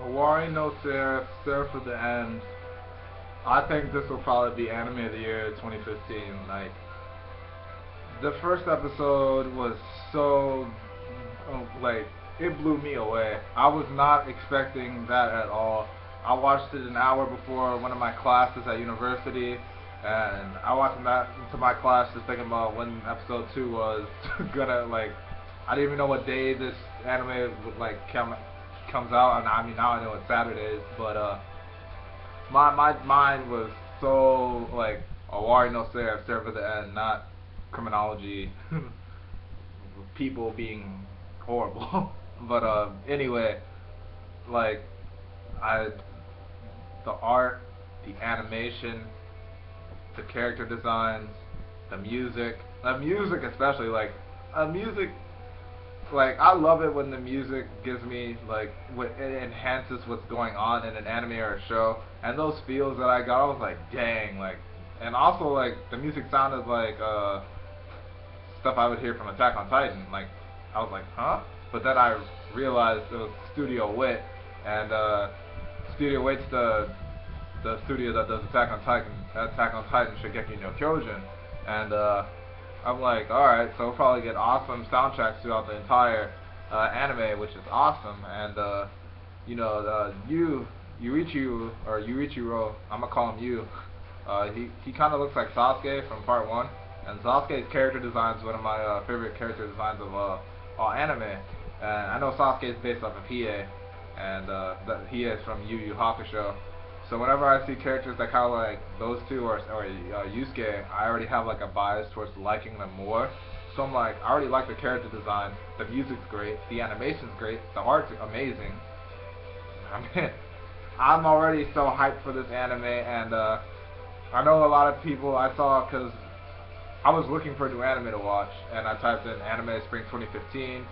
Owari no Seraph, Seraph of the End. I think this will probably be Anime of the Year 2015. Like, the first episode was so, like, it blew me away. I was not expecting that at all. I watched it an hour before one of my classes at university, and I watched that to my class just thinking about when episode 2 was gonna, like, I didn't even know what day this anime would, like, comes out, and I mean, now I know it's Saturdays, but, my mind was so, like, Owari no Seraph, Seraph at the End, not criminology, people being horrible. But, anyway, like, the art, the animation, the character designs, the music especially, like, I love it when the music gives me, like, it enhances what's going on in an anime or a show, and those feels that I got, I was like, dang, like, and also, like, the music sounded like, stuff I would hear from Attack on Titan, like, I was like, huh? But then I realized it was Studio Wit, and, Studio Wit's the studio that does Attack on Titan Shingeki no Kyojin, and, I'm like, alright, so we'll probably get awesome soundtracks throughout the entire anime, which is awesome. And you know, Yuichiro, I'm gonna call him Yu. He kind of looks like Sasuke from part 1, and Sasuke's character design is one of my favorite character designs of all anime. And I know Sasuke is based off of Hiei, and that Hiei is from Yu Yu Hakusho. So whenever I see characters that kind of like those two or Yusuke, I already have like a bias towards liking them more. So I'm like, I already like the character design, the music's great, the animation's great, the art's amazing. I mean, I'm already so hyped for this anime, and I know a lot of people I saw, because I was looking for a new anime to watch, and I typed in anime spring 2015,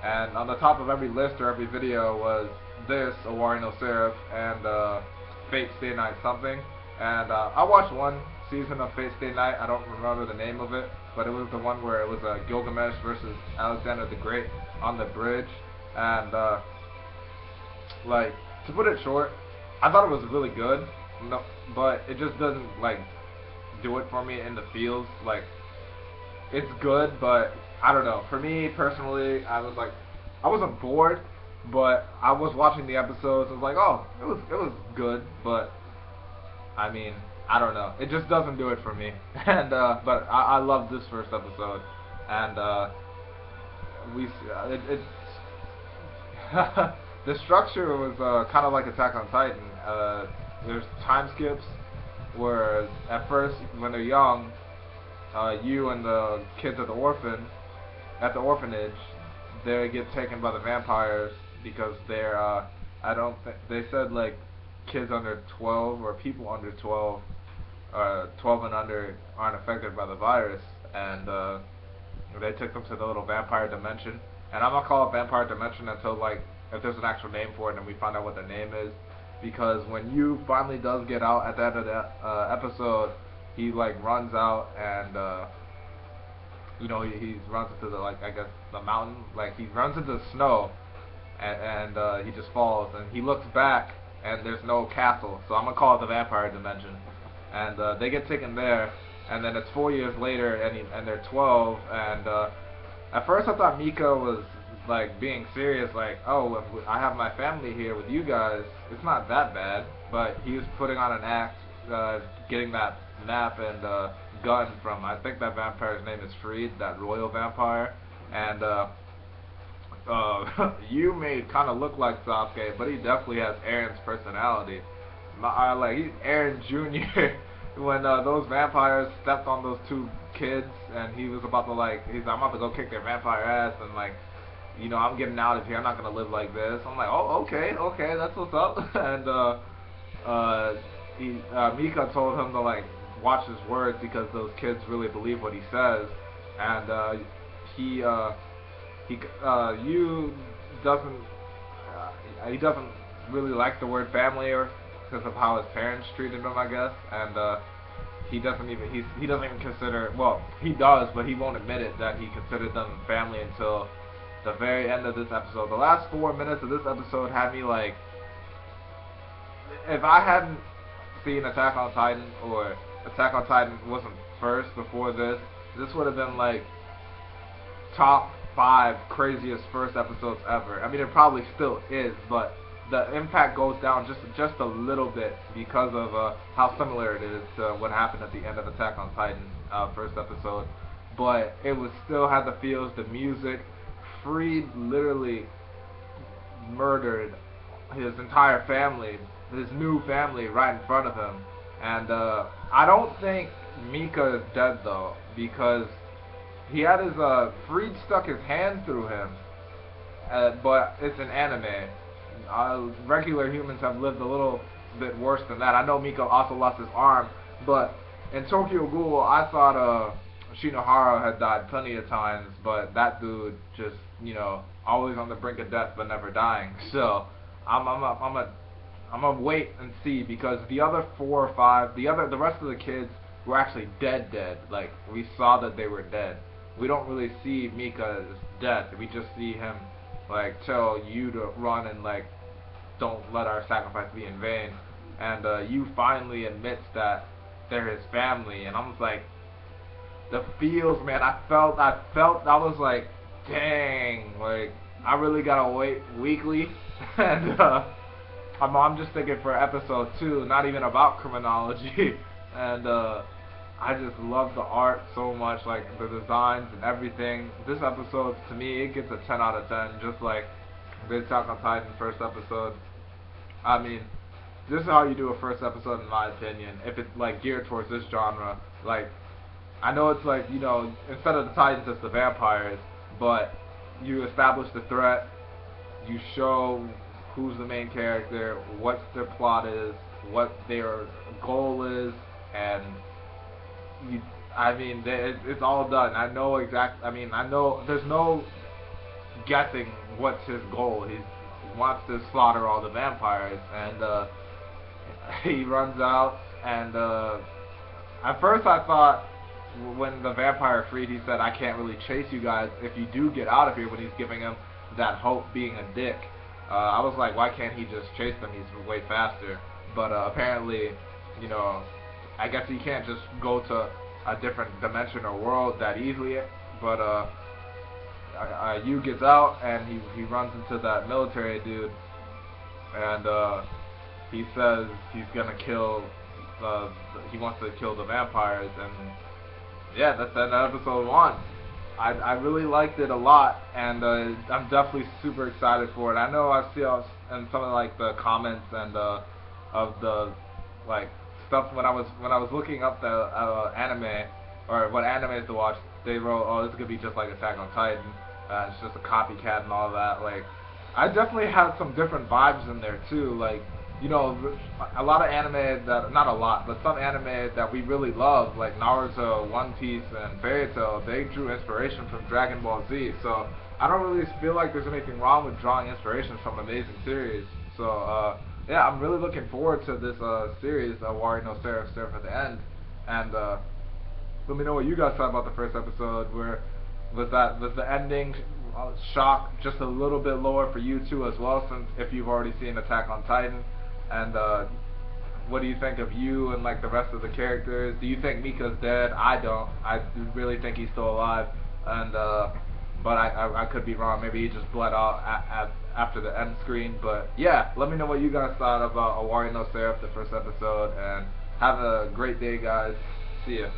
and on the top of every list or every video was this, Owari no Seraph, and Fate Stay Night something, and I watched one season of Fate Stay Night. I don't remember the name of it, but it was the one where it was Gilgamesh versus Alexander the Great on the bridge, and like, to put it short, I thought it was really good, no, but it just doesn't like do it for me in the feels. Like, it's good, but I don't know. For me personally, I wasn't bored, but I was watching the episodes. I was like, oh, it was good, but I mean, I don't know. It just doesn't do it for me. And but I love this first episode, and it's the structure was kind of like Attack on Titan. There's time skips where at first when they're young, you and the kids at the orphanage, they get taken by the vampires because they're they said like kids under 12 or people under 12 12 and under aren't affected by the virus, and they took them to the little vampire dimension, and I'm gonna call it vampire dimension until, like, if there's an actual name for it and we find out what the name is, because when you finally does get out at the end of the episode, he like runs out, and you know, he runs into the, like, I guess the mountain, like he runs into the snow, and he just falls, and he looks back and there's no castle, so I'm gonna call it the vampire dimension, and they get taken there, and then it's 4 years later, and they're 12, and at first I thought Mika was like being serious, like, oh, if I have my family here with you guys, it's not that bad, but he was putting on an act, getting that map and gun from, I think that vampire's name is Freed, that royal vampire, and you may kind of look like Sasuke, but he definitely has Aaron's personality. Like, he's Aaron Jr. when those vampires stepped on those two kids, and he was about to, like, he's like, I'm about to go kick their vampire ass, and like, you know, I'm getting out of here, I'm not gonna live like this. I'm like, oh, okay, that's what's up. And Mika told him to, like, watch his words because those kids really believe what he says, and he doesn't really like the word family, or because of how his parents treated him, I guess, and he doesn't even consider, well, he does, but he won't admit it, that he considered them family until the very end of this episode. The last 4 minutes of this episode had me like, if I hadn't seen Attack on Titan, or Attack on Titan wasn't first before this would have been like top 5 craziest first episodes ever. I mean, it probably still is, but the impact goes down just a little bit because of how similar it is to what happened at the end of Attack on Titan first episode. But it was still had the feels, the music. Freed literally murdered his entire family, his new family, right in front of him. And I don't think Mika is dead though, because he had his Freed stuck his hand through him, but it's an anime. Regular humans have lived a little bit worse than that. I know Mika also lost his arm, but in Tokyo Ghoul, I thought Shinohara had died plenty of times, but that dude just, you know, always on the brink of death but never dying. So I'm gonna wait and see, because the other 4 or 5, the rest of the kids were actually dead. Like, we saw that they were dead. We don't really see Mika's death. We just see him like tell you to run and like don't let our sacrifice be in vain. And you finally admits that they're his family, and I'm just like, the feels, man. I felt I was like, dang, like I really gotta wait weekly. And I'm just thinking for episode 2, not even about criminology. And I just love the art so much, like the designs and everything. This episode, to me, it gets a 10 out of 10, just like the Attack on Titan first episode. I mean, this is how you do a first episode, in my opinion, if it's like geared towards this genre. Like, I know it's like, you know, instead of the Titans, it's the vampires, but you establish the threat, you show who's the main character, what their plot is, what their goal is, and I mean, it's all done. I know I know there's no guessing what's his goal. He wants to slaughter all the vampires, and he runs out, and at first I thought, when the vampire freed, he said, I can't really chase you guys if you do get out of here, when he's giving him that hope, being a dick. I was like, why can't he just chase them? He's way faster. But apparently, you know, I guess he can't just go to a different dimension or world that easily. But Yu gets out, and he runs into that military dude, and he says he's gonna kill, he wants to kill the vampires, and yeah, that's the end of episode 1. I really liked it a lot, and I'm definitely super excited for it. I know I see in some of like the comments and of the like stuff when I was looking up the anime, or what animes to watch, they wrote, oh, this is gonna be just like Attack on Titan, it's just a copycat and all that. Like, I definitely have some different vibes in there too. Like, you know, a lot of anime that, not a lot, but some anime that we really love, like Naruto, One Piece, and Fairy Tail, they drew inspiration from Dragon Ball Z. So I don't really feel like there's anything wrong with drawing inspiration from amazing series. So yeah, I'm really looking forward to this series, Owari no Seraph, Seraph at the End. And let me know what you guys thought about the first episode. Was the ending shock just a little bit lower for you too as well, since if you've already seen Attack on Titan? And what do you think of you and like the rest of the characters? Do you think Mika's dead? I don't. I really think he's still alive. And but I could be wrong. Maybe he just bled out after the end screen. But yeah, let me know what you guys thought about Owari no Seraph, the first episode. And have a great day, guys. See ya.